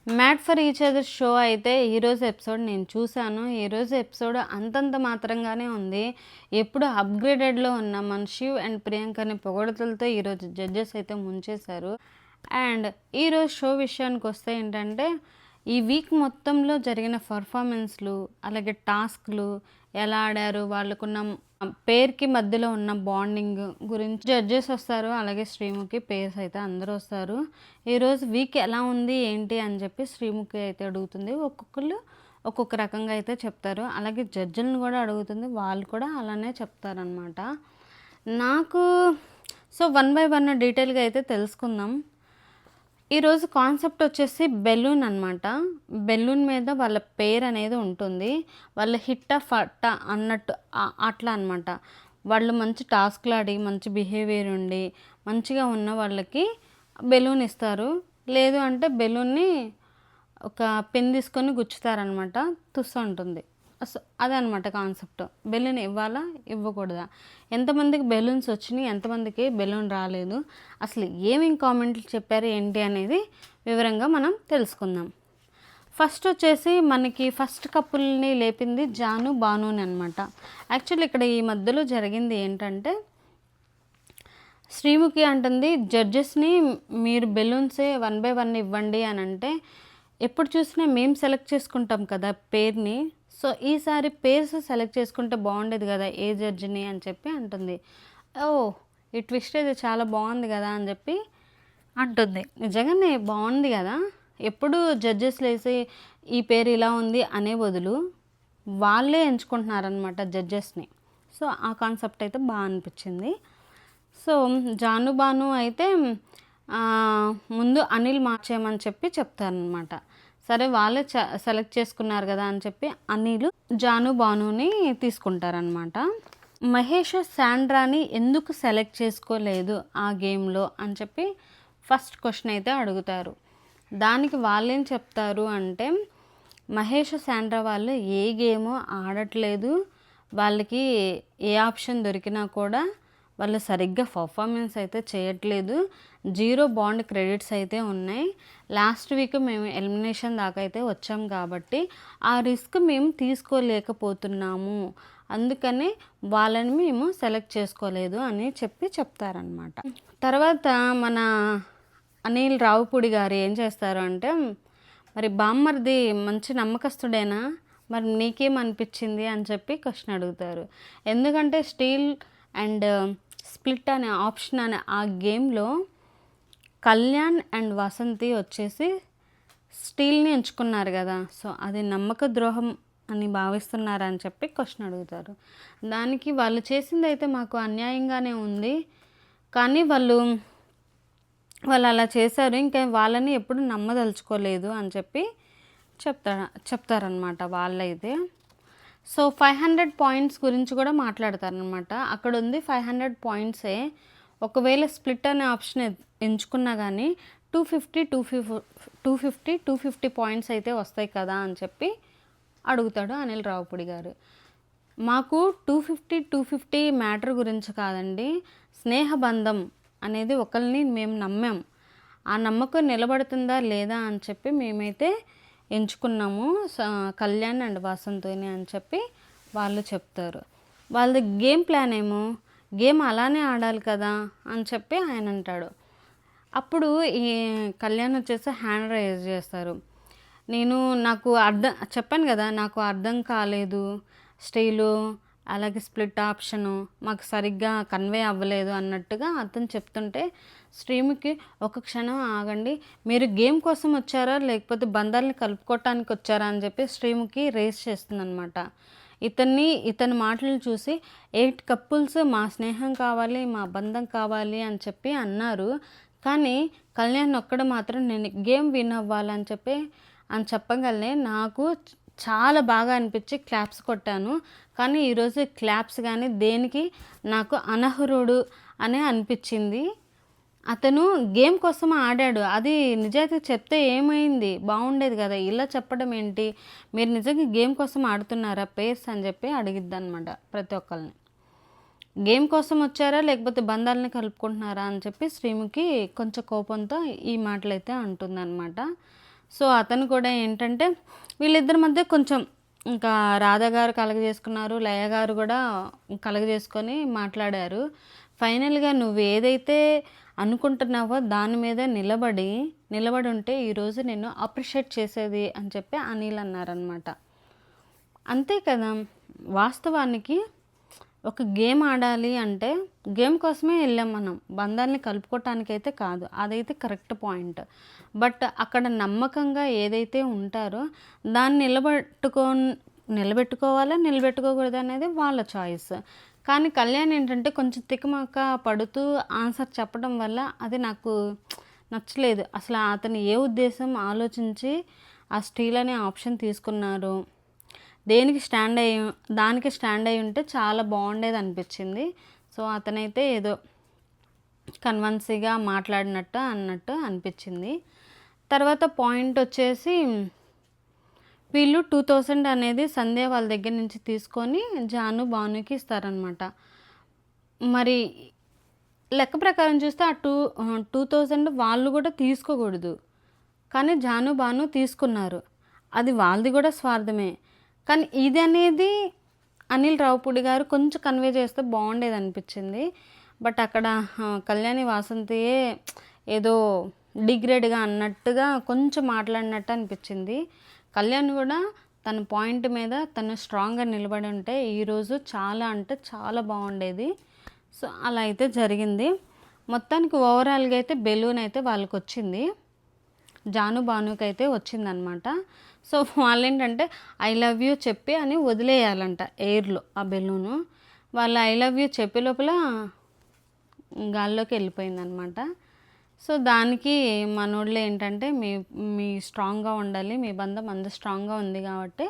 Mad for each other show అయితే ఈరోజు episode నేను చూశాను. ఈరోజు ఎపిసోడ్ అంతంత మాత్రంగానే ఉంది. ఎప్పుడు అప్గ్రేడెడ్లో ఉన్న మన శివ్ అండ్ ప్రియాంకని పొగడతలతో ఈరోజు జడ్జెస్ అయితే ముంచేశారు. అండ్ ఈరోజు షో విషయానికి వస్తే ఏంటంటే ఈ వీక్ మొత్తంలో జరిగిన పర్ఫార్మెన్స్లు, అలాగే టాస్క్లు, ఎలా ఆడారు, వాళ్ళకున్న పేరుకి మధ్యలో ఉన్న బాండింగ్ గురించి జడ్జెస్ వస్తారు. అలాగే శ్రీముఖి పేర్స్ అయితే అందరూ వస్తారు. ఈరోజు వీక్ ఎలా ఉంది ఏంటి అని చెప్పి శ్రీముఖి అయితే అడుగుతుంది. ఒక్కొక్కళ్ళు ఒక్కొక్క రకంగా అయితే చెప్తారు. అలాగే జడ్జిలను కూడా అడుగుతుంది, వాళ్ళు కూడా అలానే చెప్తారనమాట. నాకు వన్ బై వన్ డీటెయిల్గా అయితే తెలుసుకుందాం. ఈరోజు కాన్సెప్ట్ వచ్చేసి బెలూన్ అనమాట. బెలూన్ మీద వాళ్ళ పేరు అనేది ఉంటుంది. వాళ్ళ హిట్టా ఫట్టా అన్నట్టు అట్లా అనమాట. వాళ్ళు మంచి టాస్క్లు ఆడి మంచి బిహేవియర్ ఉండి మంచిగా ఉన్న వాళ్ళకి బెలూన్ ఇస్తారు. లేదు అంటే బెలూన్ని ఒక పెన్ తీసుకొని గుచ్చుతారనమాట, తుస్సు ఉంటుంది. అదనమాట కాన్సెప్ట్. బెలూన్ ఇవ్వాలా ఇవ్వకూడదా, ఎంతమందికి బెలూన్స్ వచ్చినాయి, ఎంతమందికి బెలూన్ రాలేదు, అసలు ఏమేమి కామెంట్లు చెప్పారు ఏంటి అనేది వివరంగా మనం తెలుసుకుందాం. ఫస్ట్ వచ్చేసి మనకి ఫస్ట్ కపుల్ని లేపింది జాను బానుని అనమాట. యాక్చువల్లీ ఇక్కడ ఈ మధ్యలో జరిగింది ఏంటంటే శ్రీముఖి అంటుంది జడ్జెస్ని మీరు బెలూన్సే వన్ బై వన్ ఇవ్వండి అని అంటే, ఎప్పుడు చూసినా మేము సెలెక్ట్ చేసుకుంటాం కదా పేరుని, సో ఈసారి పేర్స్ సెలెక్ట్ చేసుకుంటే బాగుండేది కదా ఏ జడ్జిని అని చెప్పి అంటుంది. ఓ ఈ ట్విస్ట్ అయితే చాలా బాగుంది కదా అని చెప్పి అంటుంది. నిజంగానే బాగుంది కదా. ఎప్పుడు జడ్జెస్ లేసి ఈ పేరు ఇలా ఉంది అనే బదులు వాళ్ళే ఎంచుకుంటున్నారనమాట జడ్జెస్ని. సో ఆ కాన్సెప్ట్ అయితే బాగా అనిపించింది. సో జాను బాను అయితే ముందు అనిల్ మార్చేయమని చెప్పి చెప్తారనమాట. సరే వాళ్ళే సెలెక్ట్ చేసుకున్నారు కదా అని చెప్పి అనిల్ జాను బానుని తీసుకుంటారనమాట. మహేష్ శాండ్రాని ఎందుకు సెలెక్ట్ చేసుకోలేదు ఆ గేమ్లో అని చెప్పి ఫస్ట్ క్వశ్చన్ అయితే అడుగుతారు. దానికి వాళ్ళేం చెప్తారు అంటే, మహేష్ శాండ్రా వాళ్ళు ఏ గేమో ఆడట్లేదు, వాళ్ళకి ఏ ఆప్షన్ దొరికినా కూడా వాళ్ళు సరిగ్గా పర్ఫార్మెన్స్ అయితే చేయట్లేదు, 0 బాండ్ క్రెడిట్స్ అయితే ఉన్నాయి. లాస్ట్ వీక్ మేము ఎలిమినేషన్ దాకా అయితే వచ్చాం కాబట్టి ఆ రిస్క్ మేము తీసుకోలేకపోతున్నాము, అందుకనే వాళ్ళని మేము సెలెక్ట్ చేసుకోలేదు అని చెప్పి చెప్తారనమాట. తర్వాత మన అనిల్ రావుపూడి గారు ఏం చేస్తారు అంటే, మరి బామ్మర్ది మంచి నమ్మకస్తుడేనా, మరి నీకేమనిపించింది అని చెప్పి క్వశ్చన్ అడుగుతారు. ఎందుకంటే స్టీల్ అండ్ స్ప్లిట్ అనే ఆప్షన్ అనే ఆ గేమ్లో కళ్యాణ్ అండ్ వసంతి వచ్చేసి స్టీల్ని ఎంచుకున్నారు కదా, సో అది నమ్మక ద్రోహం అని భావిస్తున్నారని చెప్పి క్వశ్చన్ అడుగుతారు. దానికి వాళ్ళు చేసింది అయితే మాకు అన్యాయంగానే ఉంది, కానీ వాళ్ళు అలా చేశారు, ఇంకా వాళ్ళని ఎప్పుడు నమ్మదలుచుకోలేదు అని చెప్పి చెప్తారనమాట వాళ్ళైతే. సో 500 పాయింట్స్ గురించి కూడా మాట్లాడతారనమాట. అక్కడ ఉంది 500 పాయింట్సే, ఒకవేళ స్ప్లిట్ అనే ఆప్షన్ ఎంచుకున్నా కానీ 250 పాయింట్స్ అయితే వస్తాయి కదా అని చెప్పి అడుగుతాడు అనిల్ రావుపూడి గారు. మాకు 250 మ్యాటర్ గురించి కాదండి, స్నేహబంధం అనేది ఒకరిని మేము నమ్మాం, ఆ నమ్మకం నిలబడుతుందా లేదా అని చెప్పి మేమైతే ఎంచుకున్నాము కళ్యాణ్ అండ్ వసంతిని అని చెప్పి వాళ్ళు చెప్తారు. వాళ్ళది గేమ్ ప్లాన్ ఏమో గేమ్ అలానే ఆడాలి కదా అని చెప్పి ఆయన అంటాడు. అప్పుడు ఈ కళ్యాణ్ వచ్చేసి హ్యాండ్ రైజ్ చేస్తారు. నాకు చెప్పాను కదా, నాకు అర్థం కాలేదు, స్టీలు అలాగే స్ప్లిట్ ఆప్షను మాకు సరిగ్గా కన్వే అవ్వలేదు అన్నట్టుగా అతను చెప్తుంటే, శ్రీముఖి ఒక క్షణం ఆగండి, మీరు గేమ్ కోసం వచ్చారా లేకపోతే బంధాలని కలుపుకోవటానికి వచ్చారా అని చెప్పి శ్రీముఖి రేస్ చేస్తుందనమాట. ఇతని మాటలు చూసి 8 కపుల్స్ మా స్నేహం కావాలి, మా బంధం కావాలి అని చెప్పి అన్నారు, కానీ కళ్యాణ్ ఒక్కడ మాత్రం నేను గేమ్ విన్ అవ్వాలని చెప్పగలనే నాకు చాలా బాగా అనిపించి క్లాప్స్ కొట్టాను, కానీ ఈరోజు క్లాప్స్ కానీ దేనికి నాకు అనర్హుడు అని అనిపించింది. అతను గేమ్ కోసం ఆడాడు, అది నిజాయితీ చెప్తే ఏమైంది, బాగుండేది కదా, ఇలా చెప్పడం ఏంటి, మీరు నిజంగా గేమ్ కోసం ఆడుతున్నారా పేర్స్ అని చెప్పి అడిగిద్ది అనమాట ప్రతి ఒక్కరిని. గేమ్ కోసం వచ్చారా లేకపోతే బంధాలని కలుపుకుంటున్నారా అని చెప్పి శ్రీముఖి కొంచెం కోపంతో ఈ మాటలైతే అంటుందన్నమాట. సో అతను కూడా ఏంటంటే వీళ్ళిద్దరి మధ్య కొంచెం ఇంకా రాధా గారు కలగజేసుకున్నారు, లయ గారు కూడా కలగజేసుకొని మాట్లాడారు. ఫైనల్గా నువ్వు ఏదైతే అనుకుంటున్నావో దాని మీద నిలబడి ఉంటే ఈరోజు నేను అప్రిషియేట్ చేసేది అని చెప్పి అనిల్ అన్నారనమాట. అంతే కదా, వాస్తవానికి ఒక గేమ్ ఆడాలి అంటే గేమ్ కోసమే వెళ్ళాం మనం, బంధాలని కలుపుకోవటానికైతే కాదు. అదైతే కరెక్ట్ పాయింట్. బట్ అక్కడ నమ్మకంగా ఏదైతే ఉంటారో దాన్ని నిలబెట్టుకోకూడదు అనేది వాళ్ళ చాయిస్. కానీ కళ్యాణ్ ఏంటంటే కొంచెం తికమక పడుతూ ఆన్సర్ చెప్పడం వల్ల అది నాకు నచ్చలేదు. అసలు అతను ఏ ఉద్దేశం ఆలోచించి ఆ స్టీల్ అనే ఆప్షన్ తీసుకున్నారు, దానికి స్టాండ్ అయి ఉంటే చాలా బాగుండేది అనిపించింది. సో అతనైతే ఏదో కన్వన్సీగా అన్నట్టు అనిపించింది. తర్వాత పాయింట్ వచ్చేసి వీళ్ళు 2000 అనేది సంధ్య వాళ్ళ దగ్గర నుంచి తీసుకొని జాను భానుకి ఇస్తారనమాట. మరి లెక్క ప్రకారం చూస్తే ఆ 2000 వాళ్ళు కూడా తీసుకోకూడదు, కానీ జాను భాను తీసుకున్నారు. అది వాళ్ళది కూడా స్వార్థమే. కానీ ఇది అనేది అనిల్ రావుపూడి గారు కొంచెం కన్వే చేస్తే బాగుండేది అనిపించింది. బట్ అక్కడ కళ్యాణి వాసంతియే ఏదో డిగ్రేడ్గా అన్నట్టుగా కొంచెం మాట్లాడినట్టు అనిపించింది. కళ్యాణ్ కూడా తన పాయింట్ మీద తను స్ట్రాంగ్గా నిలబడి ఉంటే ఈరోజు చాలా అంటే చాలా బాగుండేది. సో అలా అయితే జరిగింది. మొత్తానికి ఓవరాల్గా అయితే బెలూన్ అయితే వాళ్ళకి వచ్చింది, జాను భానుకి అయితే వచ్చిందనమాట. సో వాళ్ళు ఏంటంటే ఐ లవ్ యూ చెప్పి అని వదిలేయాలంట ఎయిర్లో ఆ బెలూను. వాళ్ళు ఐ లవ్ యూ చెప్పే లోపల గాల్లోకి వెళ్ళిపోయిందనమాట. సో దానికి మనోళ్ళు ఏంటంటే మీ స్ట్రాంగ్గా ఉండాలి, మీ బంధం అంత స్ట్రాంగ్గా ఉంది కాబట్టి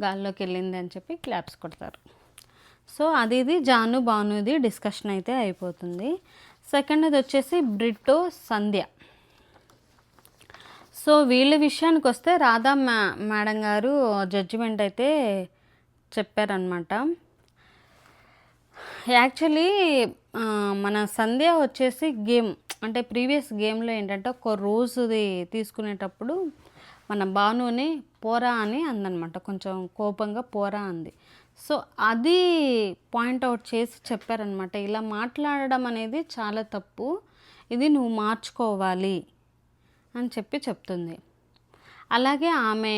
గాల్లోకి వెళ్ళింది అని చెప్పి క్లాప్స్ కొడతారు. సో ఇది జాను భానుది డిస్కషన్ అయితే అయిపోతుంది. సెకండ్ది వచ్చేసి బ్రిట్టో సంధ్య. సో వీళ్ళ విషయానికి వస్తే రాధా మేడం గారు జడ్జిమెంట్ అయితే చెప్పారనమాట. యాక్చువల్లీ మన సంధ్య వచ్చేసి గేమ్ అంటే ప్రీవియస్ గేమ్లో ఏంటంటే ఒక రోజుది తీసుకునేటప్పుడు మన భానుని పోరా అని అందనమాట, కొంచెం కోపంగా పోరా అంది. సో అది పాయింట్అవుట్ చేసి చెప్పారనమాట, ఇలా మాట్లాడడం అనేది చాలా తప్పు, ఇది నువ్వు మార్చుకోవాలి అని చెప్తుంది. అలాగే ఆమె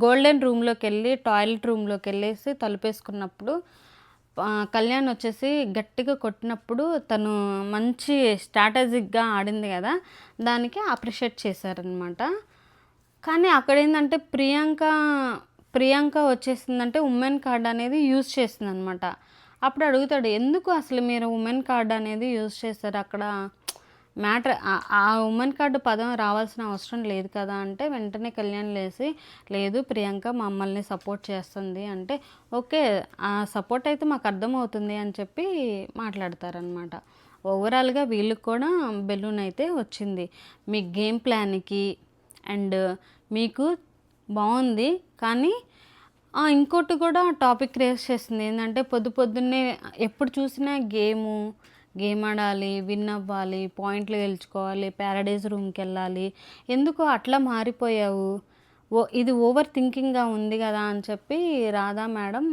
గోల్డెన్ రూమ్లోకి వెళ్ళి టాయిలెట్ రూమ్లోకి వెళ్ళేసి తలుపేసుకున్నప్పుడు కళ్యాణ్ వచ్చేసి గట్టిగా కొట్టినప్పుడు తను మంచి స్ట్రాటజిక్గా ఆడింది కదా, దానికి అప్రిషియేట్ చేశారనమాట. కానీ అక్కడ ఏంటంటే ప్రియాంక వచ్చేసిందంటే ఉమెన్ కార్డ్ అనేది యూజ్ చేసింది అనమాట. అప్పుడు అడుగుతాడు, ఎందుకు అసలు మీరు ఉమెన్ కార్డ్ అనేది యూజ్ చేస్తారు, అక్కడ మ్యాటర్ ఆ ఉమెన్ కార్డు పదం రావాల్సిన అవసరం లేదు కదా అంటే వెంటనే కళ్యాణ్ లేసి, లేదు ప్రియాంక మమ్మల్ని సపోర్ట్ చేస్తుంది అంటే, ఓకే ఆ సపోర్ట్ అయితే మాకు అర్థమవుతుంది అని చెప్పి మాట్లాడతారనమాట. ఓవరాల్గా వీళ్ళకి కూడా బెలూన్ అయితే వచ్చింది. మీ గేమ్ ప్లాన్కి అండ్ మీకు బాగుంది. కానీ ఇంకోటి కూడా టాపిక్ రేస్ చేస్తుంది ఏంటంటే, పొద్దున్నే ఎప్పుడు చూసినా గేమ్ ఆడాలి, విన్ అవ్వాలి, పాయింట్లు గెలుచుకోవాలి, ప్యారడైజ్ రూమ్కి వెళ్ళాలి, ఎందుకు అట్లా మారిపోయావు, ఇది ఓవర్ థింకింగ్గా ఉంది కదా అని చెప్పి రాధా మేడం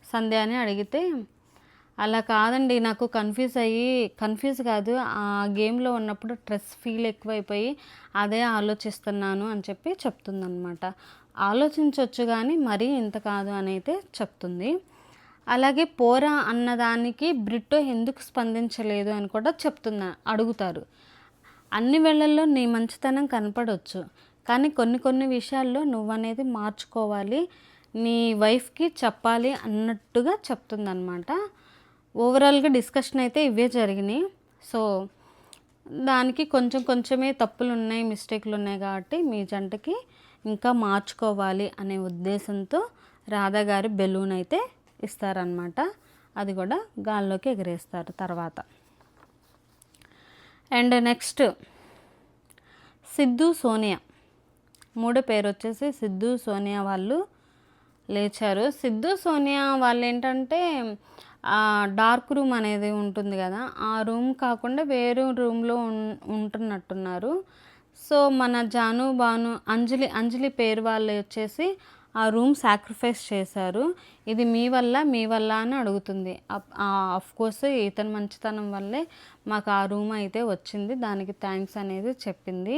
సంధ్యాని అడిగితే, అలా కాదండి, నాకు కన్ఫ్యూజ్ కాదు, ఆ గేమ్లో ఉన్నప్పుడు స్ట్రెస్ ఫీల్ ఎక్కువైపోయి అదే ఆలోచిస్తున్నాను అని చెప్పి చెప్తుందనమాట. ఆలోచించవచ్చు కానీ మరీ ఇంత కాదు అని అయితే చెప్తుంది. అలాగే పోరా అన్నదానికి బ్రిట్టో ఎందుకు స్పందించలేదు అని కూడా అడుగుతారు. అన్ని వేళల్లో నీ మంచితనం కనపడవచ్చు, కానీ కొన్ని విషయాల్లో నువ్వనేది మార్చుకోవాలి, నీ వైఫ్కి చెప్పాలి అన్నట్టుగా చెప్తుందనమాట. ఓవరాల్గా డిస్కషన్ అయితే ఇవే జరిగినాయి. సో దానికి కొంచెమే తప్పులు ఉన్నాయి, మిస్టేక్లు ఉన్నాయి కాబట్టి మీ జంటకి ఇంకా మార్చుకోవాలి అనే ఉద్దేశంతో రాధా గారి బెలూన్ అయితే ఇస్తారనమాట. అది కూడా గాల్లోకి ఎగరేస్తారు తర్వాత. అండ్ నెక్స్ట్ సిద్ధు సోనియా, మూడో పేరు వచ్చేసి సిద్ధు సోనియా వాళ్ళు లేచారు. సిద్ధు సోనియా వాళ్ళు ఏంటంటే డార్క్ రూమ్ అనేది ఉంటుంది కదా, ఆ రూమ్ కాకుండా వేరే రూమ్లో ఉంటున్నట్టున్నారు. సో మన జాను బాను అంజలి పేరు వాళ్ళు వచ్చేసి ఆ రూమ్ సాక్రిఫైస్ చేశారు. ఇది మీ వల్ల అని అడుగుతుంది. కోర్స్ ఇతని మంచితనం వల్లే మాకు ఆ రూమ్ అయితే వచ్చింది, దానికి థ్యాంక్స్ అనేది చెప్పింది.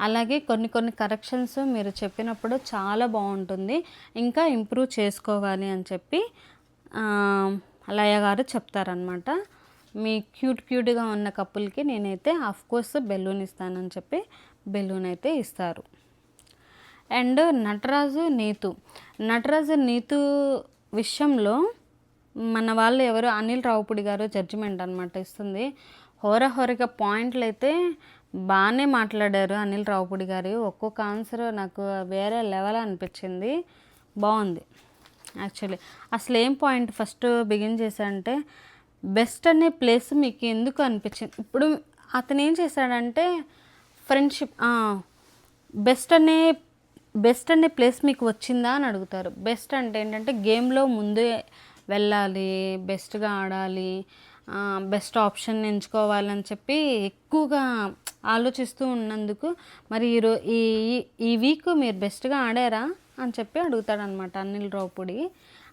అలాగే కొన్ని కరెక్షన్స్ మీరు చెప్పినప్పుడు చాలా బాగుంటుంది, ఇంకా ఇంప్రూవ్ చేసుకోవాలి అని చెప్పి లయ గారు చెప్తారనమాట. మీ క్యూట్గా ఉన్న కపుల్కి నేనైతే కోర్స్ బెలూన్ ఇస్తానని చెప్పి బెలూన్ అయితే ఇస్తారు. అండ్ నటరాజు నీతు విషయంలో మన వాళ్ళు ఎవరు అనిల్ రావుపూడి గారు జడ్జిమెంట్ అనమాట ఇస్తుంది. హోరగా పాయింట్లు అయితే బాగానే మాట్లాడారు అనిల్ రావుపూడి గారు. ఒక్కొక్క ఆన్సర్ నాకు వేరే లెవెల్ అనిపించింది, బాగుంది యాక్చువల్లీ. అసలు ఏం పాయింట్ ఫస్ట్ బిగిన్ చేశాడంటే, బెస్ట్ అనే ప్లేస్ మీకు ఎందుకు అనిపించింది? ఇప్పుడు అతను ఏం చేశాడంటే ఫ్రెండ్షిప్ బెస్ట్ అనే ప్లేస్ మీకు వచ్చిందా అని అడుగుతారు. బెస్ట్ అంటే ఏంటంటే గేమ్లో ముందే వెళ్ళాలి, బెస్ట్గా ఆడాలి, బెస్ట్ ఆప్షన్ ఎంచుకోవాలని చెప్పి ఎక్కువగా ఆలోచిస్తూ ఉన్నందుకు, మరి ఈ వీక్ మీరు బెస్ట్గా ఆడారా అని చెప్పి అడుగుతాడనమాట అనిల్ రావుపూడి.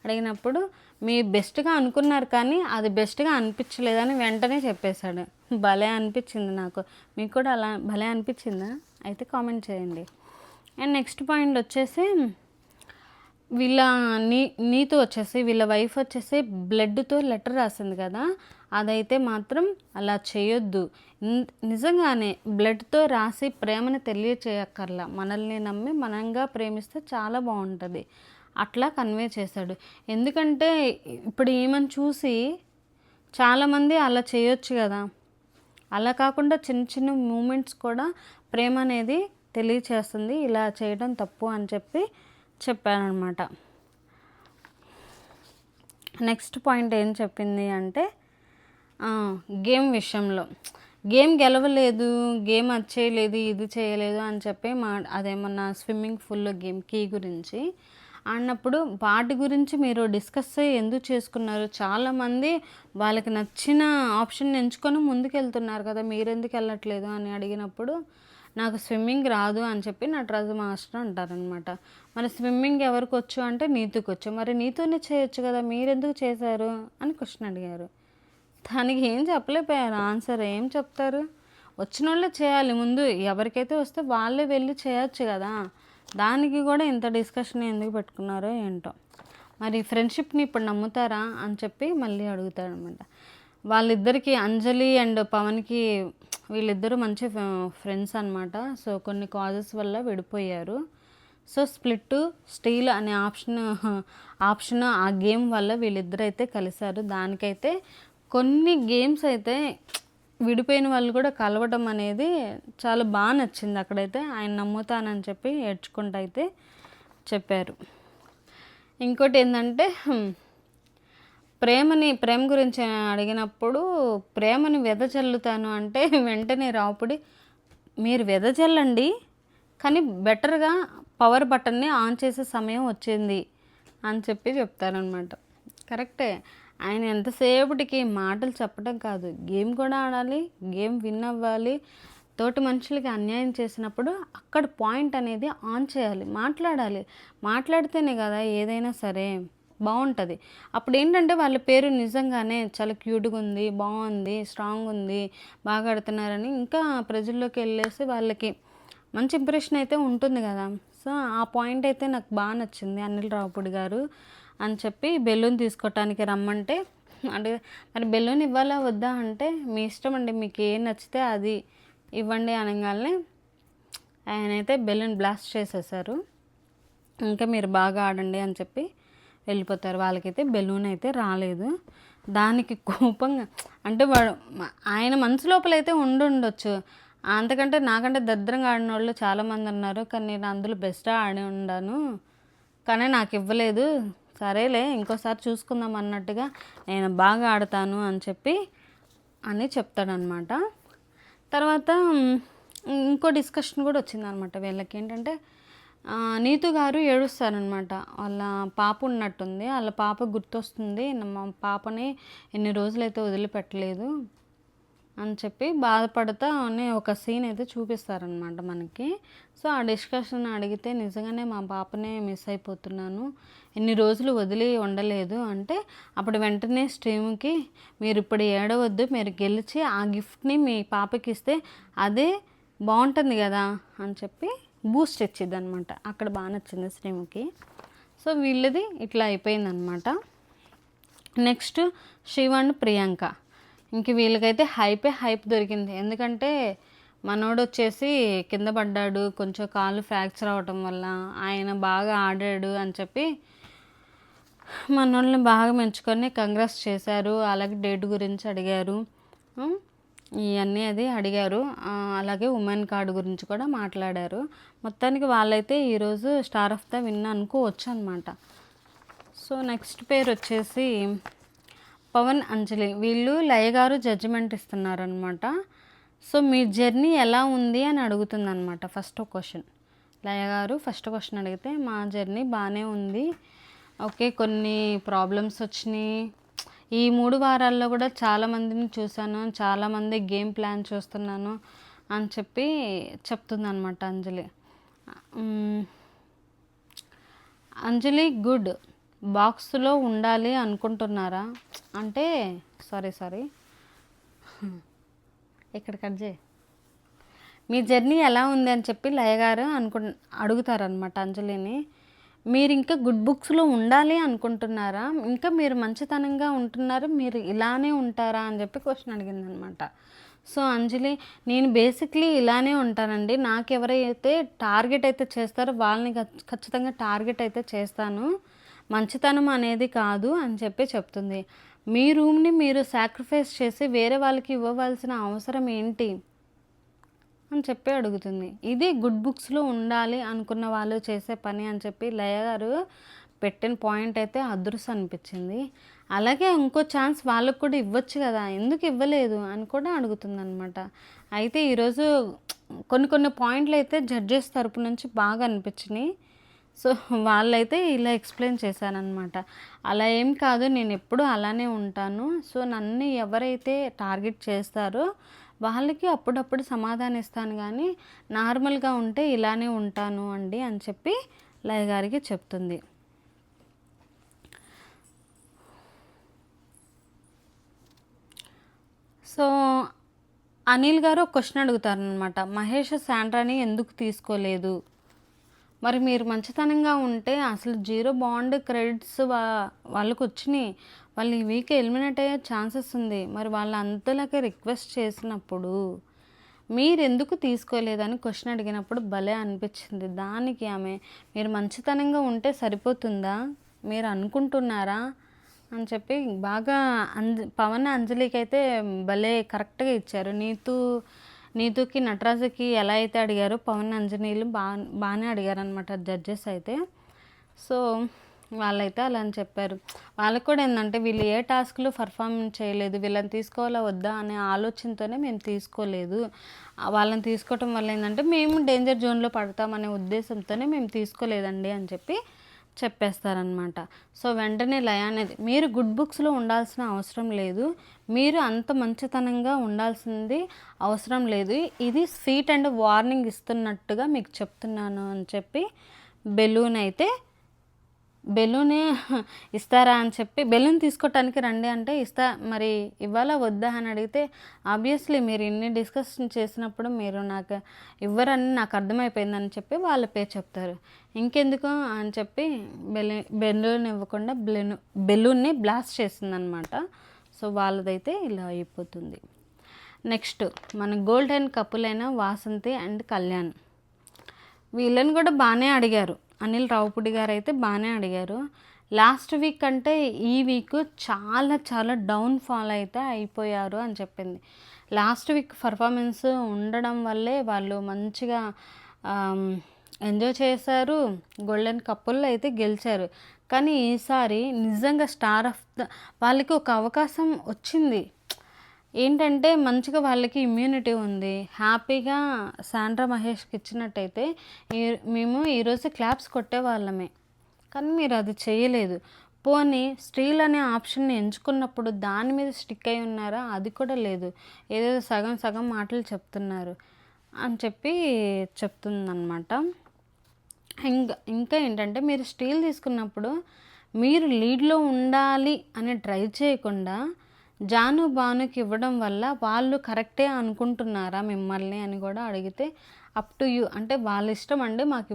అడిగినప్పుడు మీ బెస్ట్గా అనుకున్నారు కానీ అది బెస్ట్గా అనిపించలేదని వెంటనే చెప్పేశాడు. భలే అనిపించింది నాకు. మీకు కూడా అలా భలే అనిపించిందా? అయితే కామెంట్ చేయండి. అండ్ నెక్స్ట్ పాయింట్ వచ్చేసి వీళ్ళ నీతు వచ్చేసి వీళ్ళ వైఫ్ వచ్చేసి బ్లడ్తో లెటర్ రాసింది కదా, అదైతే మాత్రం అలా చేయొద్దు. నిజంగానే బ్లడ్తో రాసి ప్రేమను తెలియచేయక్కర్లా, మనల్ని నమ్మి మనంగా ప్రేమిస్తే చాలా బాగుంటుంది, అట్లా కన్వే చేశాడు. ఎందుకంటే ఇప్పుడు ఈమెను చూసి చాలామంది అలా చేయొచ్చు కదా, అలా కాకుండా చిన్న మూమెంట్స్ కూడా ప్రేమ అనేది తెలియచేస్తుంది, ఇలా చేయడం తప్పు అని చెప్పి చెప్పానమాట. నెక్స్ట్ పాయింట్ ఏం చెప్పింది అంటే గేమ్ విషయంలో, గేమ్ గెలవలేదు, గేమ్ అది చేయలేదు, ఇది చేయలేదు అని చెప్పి అదేమన్నా స్విమ్మింగ్ పూల్లో గేమ్ కీ గురించి అన్నప్పుడు వాటి గురించి మీరు డిస్కస్ ఎందుకు చేసుకున్నారు? చాలామంది వాళ్ళకి నచ్చిన ఆప్షన్ ఎంచుకొని ముందుకెళ్తున్నారు కదా, మీరెందుకు వెళ్ళట్లేదు అని అడిగినప్పుడు నాకు స్విమ్మింగ్ రాదు అని చెప్పి నటరాజు మాస్టర్ అంటారనమాట. మరి స్విమ్మింగ్ ఎవరికి వచ్చు అంటే నీతుకు వచ్చు, మరి నీతోనే చేయొచ్చు కదా, మీరెందుకు చేశారు అని క్వశ్చన్ అడిగారు. దానికి ఏం చెప్పలేకపోయారు ఆన్సర్. ఏం చెప్తారు? వచ్చిన వాళ్ళే చేయాలి, ముందు ఎవరికైతే వస్తే వాళ్ళే వెళ్ళి చేయొచ్చు కదా, దానికి కూడా ఇంత డిస్కషన్ ఎందుకు పెట్టుకున్నారో ఏంటో. మరి ఫ్రెండ్షిప్ని ఇప్పుడు నమ్ముతారా అని చెప్పి మళ్ళీ అడుగుతాడనమాట. వాళ్ళిద్దరికి అంజలి అండ్ పవన్కి వీళ్ళిద్దరూ మంచి ఫ్రెండ్స్ అనమాట. సో కొన్ని కాజెస్ వల్ల విడిపోయారు. సో స్ప్లిట్ స్టీల్ అనే ఆప్షన్ ఆ గేమ్ వల్ల వీళ్ళిద్దరు అయితే కలిశారు. దానికైతే కొన్ని గేమ్స్ అయితే విడిపోయిన వాళ్ళు కూడా కలవడం అనేది చాలా బాగా నచ్చింది. అక్కడైతే ఆయన నమ్ముతానని చెప్పి ఏడ్చుకుంటూ అయితే చెప్పారు. ఇంకోటి ఏంటంటే ప్రేమ గురించి అడిగినప్పుడు ప్రేమని వెదజల్లుతాను అంటే వెంటనే రావుపూడి మీరు వెదజల్లండి, కానీ బెటర్గా పవర్ బటన్ని ఆన్ చేసే సమయం వచ్చింది అని చెప్పి చెప్తారనమాట. కరెక్టే, ఆయన ఎంతసేపటికి మాటలు చెప్పడం కాదు, గేమ్ కూడా ఆడాలి, గేమ్ విన్ అవ్వాలి. తోటి మనుషులకి అన్యాయం చేసినప్పుడు అక్కడ పాయింట్ అనేది ఆన్ చేయాలి, మాట్లాడితేనే కదా ఏదైనా సరే బాగుంటుంది. అప్పుడు ఏంటంటే వాళ్ళ పేరు నిజంగానే చాలా క్యూట్గా ఉంది, బాగుంది, స్ట్రాంగ్ ఉంది, బాగా ఆడుతున్నారని ఇంకా ప్రజల్లోకి వెళ్ళేసి వాళ్ళకి మంచి ఇంప్రెషన్ అయితే ఉంటుంది కదా. సో ఆ పాయింట్ అయితే నాకు బాగా నచ్చింది అనిల్ రావుపూడి గారు అని చెప్పి బెలూన్ తీసుకోవటానికి రమ్మంటే మరి బెలూన్ ఇవ్వాలా వద్దా అంటే మీ ఇష్టం అండి, మీకు ఏం నచ్చితే అది ఇవ్వండి అనగానే ఆయనైతే బెలూన్ బ్లాస్ట్ చేసేసారు. ఇంకా మీరు బాగా ఆడండి అని చెప్పి వెళ్ళిపోతారు. వాళ్ళకైతే బెలూన్ అయితే రాలేదు. దానికి కోపంగా అంటే వాడు ఆయన మనసు లోపలైతే ఉండొచ్చు, అంతకంటే నాకంటే దరిద్రంగా ఆడిన వాళ్ళు చాలామంది ఉన్నారు, కానీ నేను అందులో బెస్ట్గా ఆడి ఉన్నాను, కానీ నాకు ఇవ్వలేదు, సరేలే ఇంకోసారి చూసుకుందాం అన్నట్టుగా నేను బాగా ఆడతాను అని చెప్పి అని చెప్తాడనమాట. తర్వాత ఇంకో డిస్కషన్ కూడా వచ్చిందనమాట వీళ్ళకి. ఏంటంటే నీతు గారు ఏడుస్తారనమాట. వాళ్ళ పాప ఉన్నట్టుంది. వాళ్ళ పాప గుర్తొస్తుంది. మా పాపని ఎన్ని రోజులైతే వదిలిపెట్టలేదు అని చెప్పి బాధపడతా అనే ఒక సీన్ అయితే చూపిస్తారనమాట మనకి. సో ఆ డిస్కషన్ అడిగితే నిజంగానే మా పాపనే మిస్ అయిపోతున్నాను, ఎన్ని రోజులు వదిలి ఉండలేదు అంటే, అప్పుడు వెంటనే స్ట్రీమ్కి మీరు ఇప్పుడు ఏడవద్దు, మీరు గెలిచి ఆ గిఫ్ట్ని మీ పాపకి ఇస్తే అదే బాగుంటుంది కదా అని చెప్పి బూస్ట్ ఇచ్చిద్ది అనమాట. అక్కడ బాగా నచ్చింది స్ట్రీమ్కి. సో వీళ్ళది ఇట్లా అయిపోయిందనమాట. Next Shiva and Priyanka. ఇంక వీళ్ళకైతే హైప్ దొరికింది. ఎందుకంటే మనోడు వచ్చేసి కింద పడ్డాడు, కొంచెం కాలు ఫ్రాక్చర్ అవ్వటం వల్ల, ఆయన బాగా ఆడాడు అని చెప్పి మనోళ్ళని బాగా మెంచుకొని కంగ్రెస్ చేశారు. అలాగే డేట్ గురించి అడిగారు, ఇవన్నీ అది అడిగారు. అలాగే ఉమెన్ కార్డు గురించి కూడా మాట్లాడారు. మొత్తానికి వాళ్ళైతే ఈరోజు స్టార్ ఆఫ్ ద విన్ అనుకోవచ్చు అనమాట. సో నెక్స్ట్ పేరు వచ్చేసి పవన్, అంజలి. వీళ్ళు లయ గారు జడ్జిమెంట్ ఇస్తున్నారనమాట. సో మీ జర్నీ ఎలా ఉంది అని అడుగుతుంది అనమాట. ఫస్ట్ క్వశ్చన్ లయ గారు ఫస్ట్ క్వశ్చన్ అడిగితే, మా జర్నీ బాగానే ఉంది, ఓకే కొన్ని ప్రాబ్లమ్స్ వచ్చినాయి. ఈ 3 వారాల్లో కూడా చాలామందిని చూశాను, చాలామంది గేమ్ ప్లాన్ చూస్తున్నాను అని చెప్పి చెప్తుంది అనమాట అంజలి. అంజలి గుడ్ బాక్స్లో ఉండాలి అనుకుంటున్నారా అంటే, సారీ ఇక్కడ కట్ చేయి. మీ జర్నీ ఎలా ఉంది అని చెప్పి లయ గారు అడుగుతారనమాట అంజలిని. మీరు ఇంకా గుడ్ బుక్స్లో ఉండాలి అనుకుంటున్నారా, ఇంకా మీరు మంచితనంగా ఉంటున్నారు, మీరు ఇలానే ఉంటారా అని చెప్పి క్వశ్చన్ అడిగిందనమాట. సో అంజలి, నేను బేసిక్లీ ఇలానే ఉంటానండి, నాకు ఎవరైతే టార్గెట్ అయితే చేస్తారో వాళ్ళని ఖచ్చితంగా టార్గెట్ అయితే చేస్తాను, మంచితనం అనేది కాదు అని చెప్పి చెప్తుంది. మీ రూమ్ని మీరు సాక్రిఫైస్ చేసి వేరే వాళ్ళకి ఇవ్వవలసిన అవసరం ఏంటి అని చెప్పి అడుగుతుంది. ఇది గుడ్ బుక్స్లో ఉండాలి అనుకున్న వాళ్ళు చేసే పని అని చెప్పి లయ గారు పెట్టిన పాయింట్ అయితే అదృష్టం అనిపించింది. అలాగే ఇంకో ఛాన్స్ వాళ్ళకు కూడా ఇవ్వచ్చు కదా, ఎందుకు ఇవ్వలేదు అని కూడా అడుగుతుంది అనమాట. అయితే ఈరోజు కొన్ని పాయింట్లు అయితే జడ్జెస్ తరపు నుంచి బాగా అనిపించినాయి. సో వాళ్ళైతే ఇలా ఎక్స్ప్లెయిన్ చేశానమాట. అలా ఏం కాదు, నేను ఎప్పుడు అలానే ఉంటాను, సో నన్ను ఎవరైతే టార్గెట్ చేస్తారో వాళ్ళకి అప్పుడప్పుడు సమాధానం ఇస్తాను, కానీ నార్మల్గా ఉంటే ఇలానే ఉంటాను అండి అని చెప్పి లయ గారికి చెప్తుంది. సో అనిల్ గారు ఒక క్వశ్చన్ అడుగుతారనమాట, మహేష్ శాండ్రాని ఎందుకు తీసుకోలేదు, మరి మీరు మంచితనంగా ఉంటే అసలు 0 బాండ్ క్రెడిట్స్ వాళ్ళకు వచ్చినాయి, వాళ్ళు ఈ వీక్ ఎలిమినేట్ అయ్యే ఛాన్సెస్ ఉంది, మరి వాళ్ళు అంతలాగే రిక్వెస్ట్ చేసినప్పుడు మీరు ఎందుకు తీసుకోలేదని క్వశ్చన్ అడిగినప్పుడు భలే అనిపించింది. దానికి ఆమె, మీరు మంచితనంగా ఉంటే సరిపోతుందా, మీరు అనుకుంటున్నారా అని చెప్పి బాగా పవన్ అంజలికి అయితే భలే కరెక్ట్గా ఇచ్చారు. నీతుకి నటరాజుకి ఎలా అయితే అడిగారో పవన్ అంజనీలు బాగానే అడిగారు అనమాట జడ్జెస్ అయితే. సో వాళ్ళైతే అలా అని చెప్పారు. వాళ్ళకు కూడా ఏంటంటే వీళ్ళు ఏ టాస్క్లు పర్ఫామ్ చేయలేదు, వీళ్ళని తీసుకోవాలా వద్దా అనే ఆలోచనతోనే మేము తీసుకోలేదు, వాళ్ళని తీసుకోవటం వల్ల ఏంటంటే మేము డేంజర్ జోన్లో పడతామనే ఉద్దేశంతోనే మేము తీసుకోలేదండి అని చెప్పి చెప్పేస్తారనమాట. సో వెంటనే లయ అనేది, మీరు గుడ్ బుక్స్లో ఉండాల్సిన అవసరం లేదు, మీరు అంత మంచితనంగా ఉండాల్సింది అవసరం లేదు, ఇది స్వీట్ అండ్ వార్నింగ్ ఇస్తున్నట్టుగా మీకు చెప్తున్నాను అని చెప్పి బెలూనే ఇస్తారా అని చెప్పి, బెలూన్ తీసుకోవటానికి రండి అంటే మరి ఇవ్వాలా వద్దా అని అడిగితే, ఆబ్వియస్లీ మీరు ఇన్ని డిస్కషన్ చేసినప్పుడు మీరు నాకు ఇవ్వరని నాకు అర్థమైపోయిందని చెప్పి వాళ్ళ పేరు చెప్తారు. ఇంకెందుకు అని చెప్పి బెలూన్ ఇవ్వకుండా బెలూన్ని బ్లాస్ట్ చేసిందనమాట. సో వాళ్ళదైతే ఇలా అయిపోతుంది. నెక్స్ట్ మన గోల్డెన్ కపుల్ అయిన వాసంతి అండ్ కళ్యాణ్, వీళ్ళని కూడా బాగానే అడిగారు. అనిల్ రావుపూడి గారు అయితే బాగానే అడిగారు. లాస్ట్ వీక్ అంటే ఈ వీక్ చాలా డౌన్ఫాల్ అయితే అయిపోయారు అని చెప్పింది. లాస్ట్ వీక్ పర్ఫార్మెన్స్ ఉండడం వల్లే వాళ్ళు మంచిగా ఎంజాయ్ చేశారు, గోల్డెన్ కప్పుల్లో అయితే గెలిచారు. కానీ ఈసారి నిజంగా స్టార్ ఆఫ్ ద వాళ్ళకి ఒక అవకాశం వచ్చింది. ఏంటంటే మంచిగా వాళ్ళకి ఇమ్యూనిటీ ఉంది. హ్యాపీగా శాండ్రా మహేష్‌కి ఇచ్చినట్టయితే మేము ఈరోజు క్లాప్స్ కొట్టేవాళ్ళమే. కానీ మీరు అది చేయలేదు. పోనీ స్టీల్ అనే ఆప్షన్‌ని ఎంచుకున్నప్పుడు దాని మీద స్టిక్ అయి ఉన్నారా? అది కూడా లేదు. ఏదేదో సగం సగం మాటలు చెప్తున్నారు అని చెప్పి చెప్తుందనమాట. ఇంకా ఏంటంటే మీరు స్టీల్ తీసుకున్నప్పుడు మీరు లీడ్‌లో ఉండాలి అని ట్రై చేయకుండా జాను, బానుకి ఇవ్వడం వల్ల వాళ్ళు కరెక్టే అనుకుంటున్నారా మిమ్మల్ని అని కూడా అడిగితే అప్ టు యూ, అంటే వాళ్ళ ఇష్టం అండి, మాకు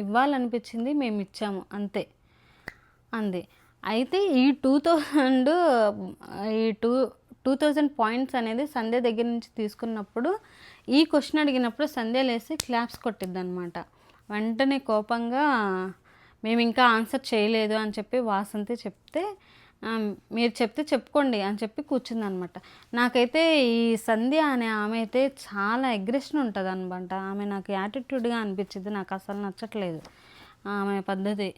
ఇవ్వాలనిపించింది మేము ఇచ్చాము అంతే అంది. అయితే ఈ 2000 ఈ 2000 పాయింట్స్ అనేది సంధ్య దగ్గర నుంచి తీసుకున్నప్పుడు ఈ క్వశ్చన్ అడిగినప్పుడు సంధ్య లేసి క్లాప్స్ కొట్టిద్దనమాట. వెంటనే కోపంగా మేము ఇంకా ఆన్సర్ చేయలేదు అని చెప్పి వాసంతి చెప్తే మీరు చెప్తే చెప్పుకోండి అని చెప్పి కూర్చుందనమాట. నాకైతే ఈ సంధ్య అనే ఆమె అయితే చాలా అగ్రెషన్ ఉంటుంది అనమాట. ఆమె నాకు యాటిట్యూడ్గా అనిపించింది. నాకు అసలు నచ్చట్లేదు ఆమె పద్ధతి.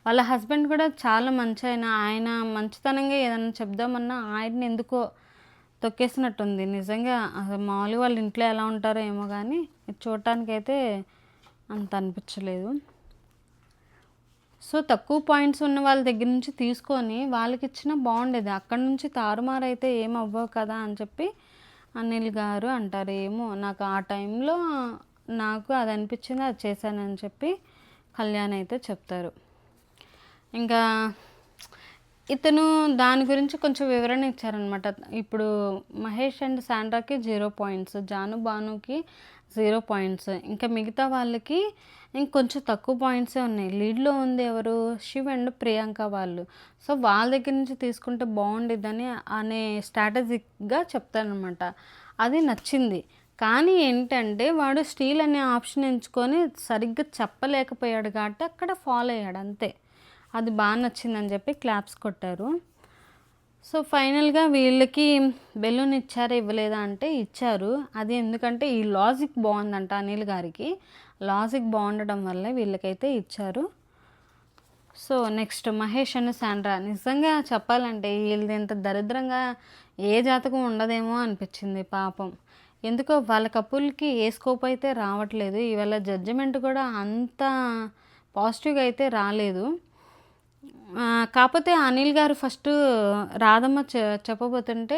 వాళ్ళ హస్బెండ్ కూడా చాలా మంచి ఆయన మంచితనంగా ఏదన్నా చెప్దామన్నా ఆయన్ని ఎందుకో తొక్కేసినట్టుంది. నిజంగా అసలు మామూలుగా వాళ్ళ ఇంట్లో ఎలా ఉంటారో ఏమో కానీ ఇది చూడటానికైతే అంత అనిపించలేదు. సో తక్కువ పాయింట్స్ ఉన్న వాళ్ళ దగ్గర నుంచి తీసుకొని వాళ్ళకి ఇచ్చినా బాగుండేది. అక్కడ నుంచి తారుమారు అయితే ఏం అవ్వవు కదా అని చెప్పి అనిల్ గారు అంటారు. ఏమో నాకు ఆ టైంలో నాకు అది అనిపించింది, అది చేశానని చెప్పి కళ్యాణ్ అయితే చెప్తారు. ఇంకా ఇతను దాని గురించి కొంచెం వివరణ ఇచ్చారనమాట. ఇప్పుడు మహేష్ అండ్ శాండ్రాకి 0 పాయింట్స్, జాను బానుకి 0 పాయింట్స్, ఇంకా మిగతా వాళ్ళకి ఇంకొంచెం తక్కువ పాయింట్సే ఉన్నాయి. లీడ్లో ఉంది ఎవరు, శివ్ అండ్ ప్రియాంక వాళ్ళు. సో వాళ్ళ దగ్గర నుంచి తీసుకుంటే బాగుండిద్దని అనే స్ట్రాటజిక్గా చెప్తానమాట. అది నచ్చింది. కానీ ఏంటంటే వాడు స్టీల్ అనే ఆప్షన్ ఎంచుకొని సరిగ్గా చెప్పలేకపోయాడు కాబట్టి అక్కడ ఫాలో అయ్యాడు అంతే. అది బాగా నచ్చిందని చెప్పి క్లాప్స్ కొట్టారు. సో ఫైనల్గా వీళ్ళకి బెలూన్ ఇచ్చారా ఇవ్వలేదా అంటే ఇచ్చారు. అది ఎందుకంటే ఈ లాజిక్ బాగుందంట అనిల్ గారికి. లాజిక్ బాగుండడం వల్ల వీళ్ళకైతే ఇచ్చారు. So next Mahesh and Sandra. నిజంగా చెప్పాలంటే వీళ్ళది ఇంత దరిద్రంగా ఏ జాతకం ఉండదేమో అనిపించింది పాపం. ఎందుకో వాళ్ళ కపుల్కి ఏ స్కోప్ అయితే రావట్లేదు. ఇవాళ జడ్జిమెంట్ కూడా అంత పాజిటివ్గా అయితే రాలేదు. కాకపోతే అనిల్ గారు ఫస్ట్ రాధమ్మ చెప్పబోతుంటే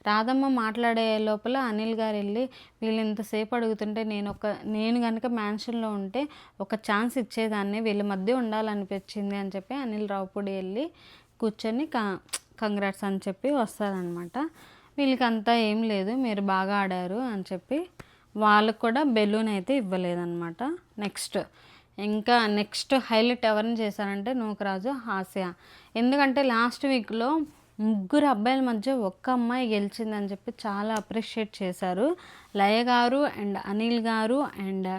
రాధమ్మ మాట్లాడే లోపల అనిల్ గారు వెళ్ళి వీళ్ళు ఇంతసేపు అడుగుతుంటే నేను కనుక మ్యాన్షన్లో ఉంటే ఒక ఛాన్స్ ఇచ్చేదాన్ని, వీళ్ళ మధ్య ఉండాలనిపించింది అని చెప్పి అనిల్ రావుపూడి వెళ్ళి కూర్చొని కంగ్రాట్స్ అని చెప్పి వస్తారనమాట. వీళ్ళకి అంతా ఏం లేదు, మీరు బాగా ఆడారు అని చెప్పి వాళ్ళకు కూడా బెలూన్ అయితే ఇవ్వలేదన్నమాట. నెక్స్ట్ హైలైట్ ఎవరిని చేశారంటే నూకరాజు, హాస్య. ఎందుకంటే లాస్ట్ వీక్లో 3 అబ్బాయిల మధ్య ఒక్క అమ్మాయి గెలిచిందని చెప్పి చాలా అప్రిషియేట్ చేశారు. లయ గారు అండ్ అనిల్ గారు అండ్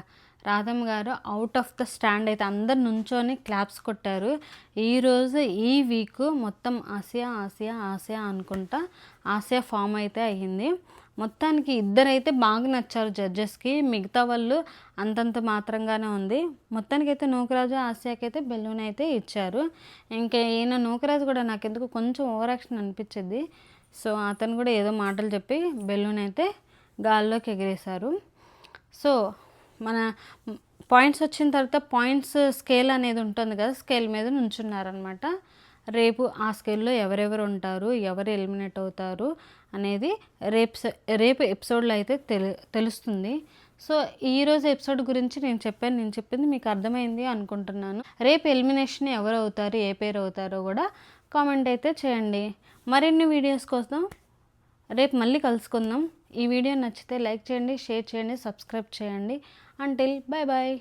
రాధమ్మ గారు అవుట్ ఆఫ్ ద స్టాండ్ అయితే అందరు నుంచొని క్లాప్స్ కొట్టారు. ఈరోజు ఈ వీక్ మొత్తం ఆసియా అనుకుంటా ఆసియా ఫామ్ అయితే అయ్యింది. మొత్తానికి ఇద్దరైతే బాగా నచ్చారు జడ్జెస్కి, మిగతా వాళ్ళు అంతంత మాత్రంగానే ఉంది. మొత్తానికైతే నూకరాజు ఆసియాకైతే బెలూన్ అయితే ఇచ్చారు. ఇంకా ఈయన నూకరాజు కూడా నాకెందుకు కొంచెం ఓవర్ యాక్షన్ అనిపించింది. సో అతను కూడా ఏదో మాటలు చెప్పి బెలూన్ అయితే గాల్లోకి ఎగిరేశారు. సో మన పాయింట్స్ వచ్చిన తర్వాత పాయింట్స్ స్కేల్ అనేది ఉంటుంది కదా, స్కేల్ మీద నుంచున్నారనమాట. రేపు ఆ స్కేల్లో ఎవరెవరు ఉంటారు, ఎవరు ఎలిమినేట్ అవుతారు అనేది రేపు ఎపిసోడ్లో అయితే తెలుస్తుంది. సో ఈరోజు ఎపిసోడ్ గురించి నేను చెప్పింది మీకు అర్థమైంది అనుకుంటున్నాను. రేపు ఎలిమినేషన్ ఎవరు అవుతారు, ఏ పేరు అవుతారో కూడా కామెంట్ అయితే చేయండి. మరిన్ని వీడియోస్ కోసం రేపు మళ్ళీ కలుసుకుందాం. ఈ వీడియో నచ్చితే లైక్ చేయండి, షేర్ చేయండి, సబ్స్క్రైబ్ చేయండి. Until bye bye.